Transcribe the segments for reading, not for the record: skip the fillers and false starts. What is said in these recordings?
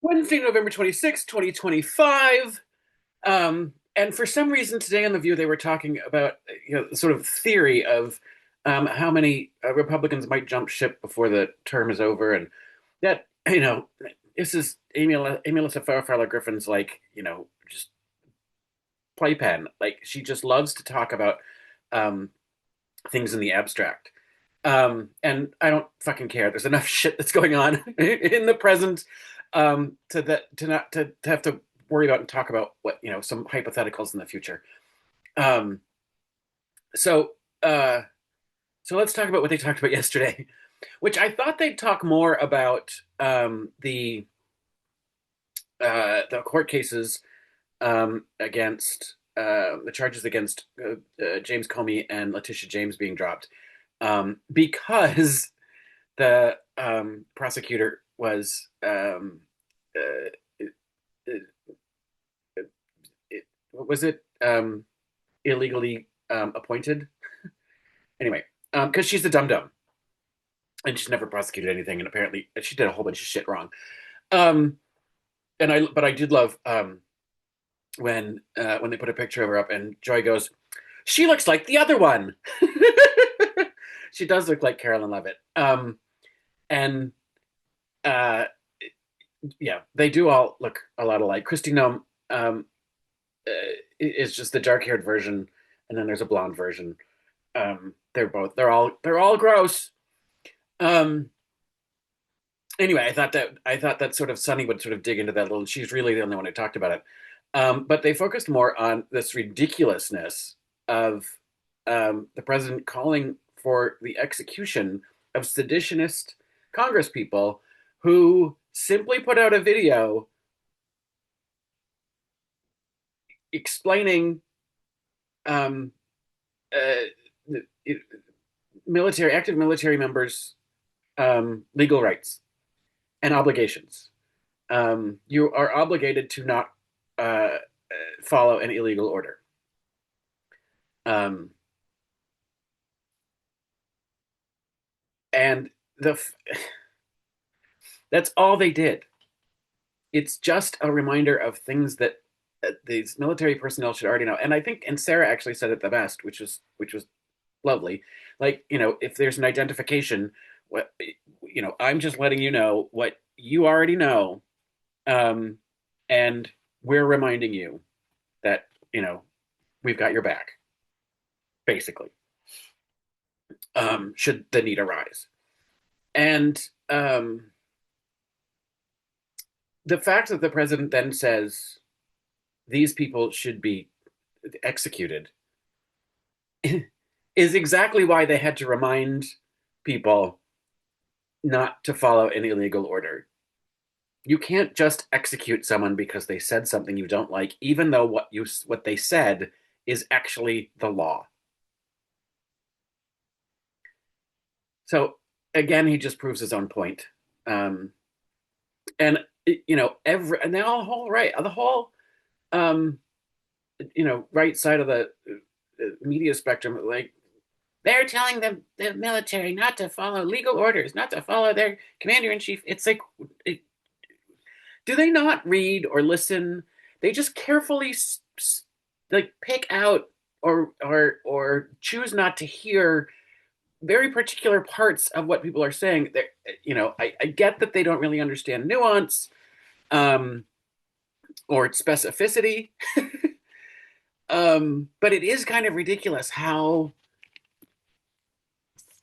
Wednesday, November 26th, 2025. And for some reason today on The View, they were talking about, the sort of theory of how many Republicans might jump ship before the term is over. And that, this is Amy Alyssa Farrell Griffin's, like, just playpen. Like, she just loves to talk about um, things in the abstract. And I don't fucking care. There's enough shit that's going on in the present to not to have to worry about and talk about what some hypotheticals in the future. Um, so uh, so let's talk about what they talked about yesterday, which I thought they'd talk more about the court cases against the charges against James Comey and Letitia James being dropped, because the prosecutor was uh, what was it, illegally appointed anyway, because she's the dum dum and she's never prosecuted anything, and apparently she did a whole bunch of shit wrong. um but I did love when they put a picture of her up and Joy goes, she looks like the other one. She does look like Carolyn Levitt. And uh yeah, they do all look a lot alike. Christy Nome is just the dark-haired version, and then there's a blonde version. They're all gross. Um, anyway, I thought that sort of Sunny would sort of dig into that a little. She's really the only one who talked about it. But they focused more on this ridiculousness of the president calling for the execution of seditionist Congress people who simply put out a video explaining um, uh, active military members' legal rights and obligations. You are obligated to not uh, follow an illegal order. Um, and the that's all they did. It's just a reminder of things that these military personnel should already know. And I think, and Sarah actually said it the best, which was lovely. Like, if there's an identification, what I'm just letting you know what you already know, um, and we're reminding you that we've got your back, basically, should the need arise. And the fact that the president then says these people should be executed is exactly why they had to remind people not to follow an illegal order. You can't just execute someone because they said something you don't like, even though what they said is actually the law. So again, he just proves his own point. And every and now the whole um, right side of the media spectrum, like, they're telling the military not to follow legal orders, not to follow their commander in chief. It's like, do they not read or listen? They just carefully like pick out or choose not to hear very particular parts of what people are saying. I get that they don't really understand nuance, um, or specificity, but it is kind of ridiculous how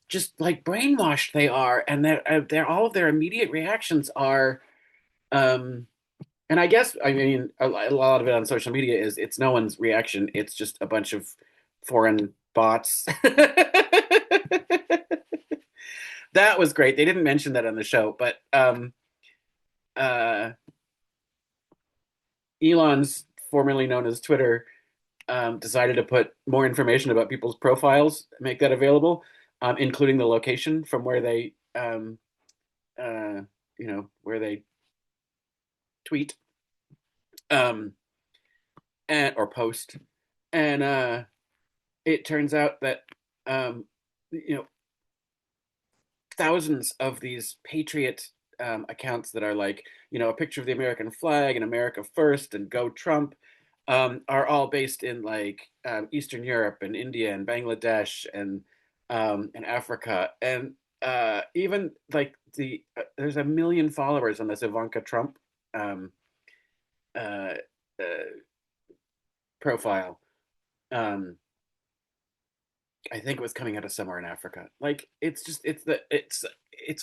just like brainwashed they are, and that they're all of their immediate reactions are. Um, and I guess, I mean, a lot of it on social media is it's no one's reaction. It's just a bunch of foreign bots. That was great. They didn't mention that on the show, but uh, Elon's, formerly known as Twitter, decided to put more information about people's profiles, make that available, including the location from where they, uh, where they tweet, um, or post. And it turns out that um, you know thousands of these patriot accounts that are like, a picture of the American flag and America first and go Trump, are all based in like Eastern Europe and India and Bangladesh and Africa. And even like there's a million followers on this Ivanka Trump um, uh, uh, profile. Um, I think it was coming out of somewhere in Africa. Like it's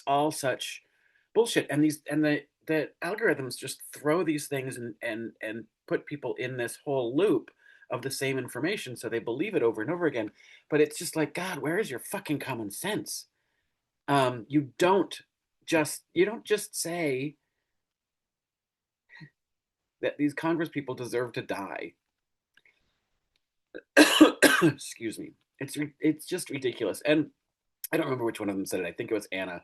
all such bullshit, and the algorithms just throw these things and put people in this whole loop of the same information, so they believe it over and over again. But it's just like, God, where is your fucking common sense? You don't just say that these Congress people deserve to die. Excuse me. It's just ridiculous, and I don't remember which one of them said it. I think it was Anna.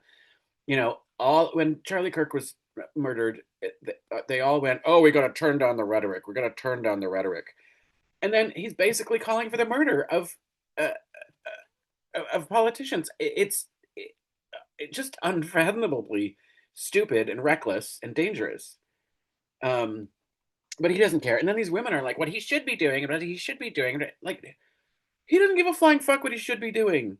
All when Charlie Kirk was murdered, they all went, "Oh, we got to turn down the rhetoric. We're going to turn down the rhetoric." And then he's basically calling for the murder uh, of politicians. It's just unfathomably stupid and reckless and dangerous. Um, but he doesn't care. And then these women are like, "What he should be doing, what he should be doing." Like he doesn't give a flying fuck what he should be doing.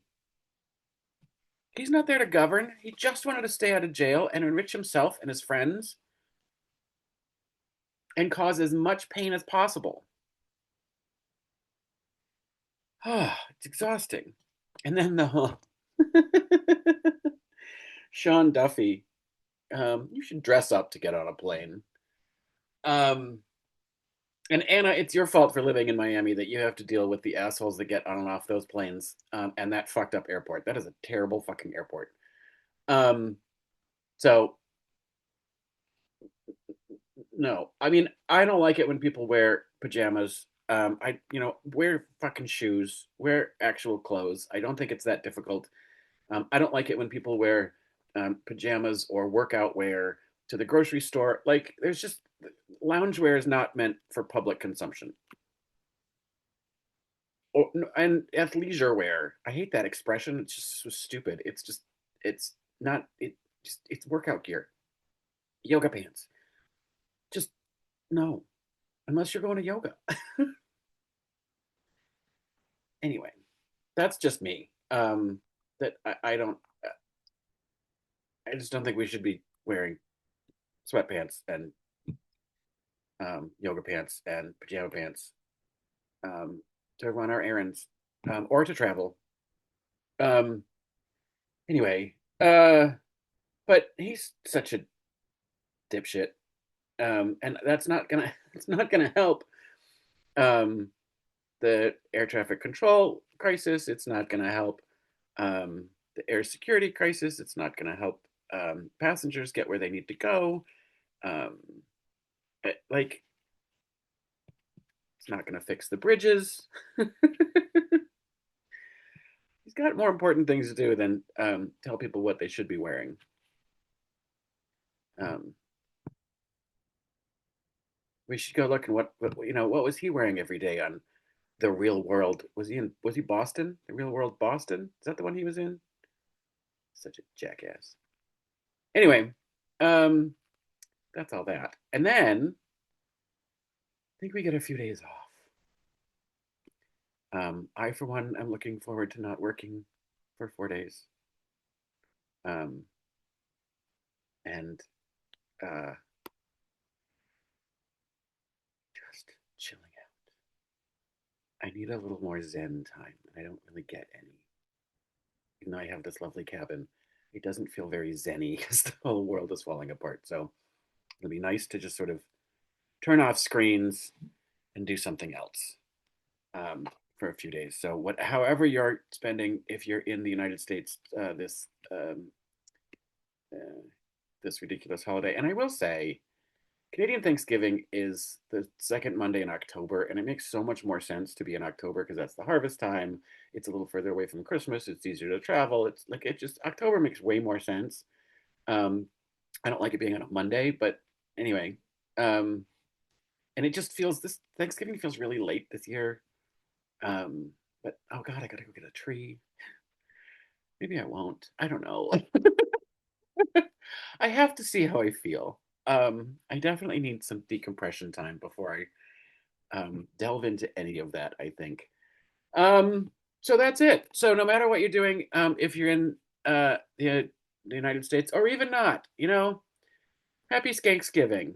He's not there to govern. He just wanted to stay out of jail and enrich himself and his friends and cause as much pain as possible. It's exhausting. And then the whole Sean Duffy, you should dress up to get on a plane. Um, and Anna, it's your fault for living in Miami that you have to deal with the assholes that get on and off those planes, and that fucked up airport. That is a terrible fucking airport. Um, so no, I mean, I don't like it when people wear pajamas. Wear fucking shoes, wear actual clothes. I don't think it's that difficult. I don't like it when people wear pajamas or workout wear to the grocery store. Like, there's just loungewear is not meant for public consumption. And athleisure wear. I hate that expression. It's just so stupid. It's not, it's workout gear, yoga pants. Just no, unless you're going to yoga. Anyway, that's just me. That I don't, I just don't think we should be wearing sweatpants and yoga pants and pajama pants um, to run our errands or to travel. Um, anyway, but he's such a dipshit, and that's not gonna it's not gonna help um, the air traffic control crisis. It's not gonna help the air security crisis. It's not gonna help passengers get where they need to go. Um, like it's not gonna fix the bridges. He's got more important things to do than tell people what they should be wearing. Um, we should go look and what was he wearing every day on the Real World? Was he Boston? The Real World Boston? Is that the one he was in? Such a jackass. Anyway, um, that's all that. And then I think we get a few days off. I, for one, am looking forward to not working for 4 days. Um, and uh, just chilling out. I need a little more Zen time, and I don't really get any. Even though I have this lovely cabin, it doesn't feel very zenny because the whole world is falling apart. So it'll be nice to just sort of turn off screens and do something else for a few days. So however you're spending, if you're in the United States, uh, this ridiculous holiday, and I will say, Canadian Thanksgiving is the second Monday in October, and it makes so much more sense to be in October because that's the harvest time. It's a little further away from Christmas. It's easier to travel. It's like it just October makes way more sense. Um, I don't like it being on a Monday, but anyway, um, and it just feels this Thanksgiving feels really late this year. Um, but oh God, I gotta go get a tree. Maybe I won't. I don't know. I have to see how I feel. I definitely need some decompression time before I delve into any of that, I think. Um, so that's it. So no matter what you're doing, if you're in the United States or even not, happy Skanksgiving.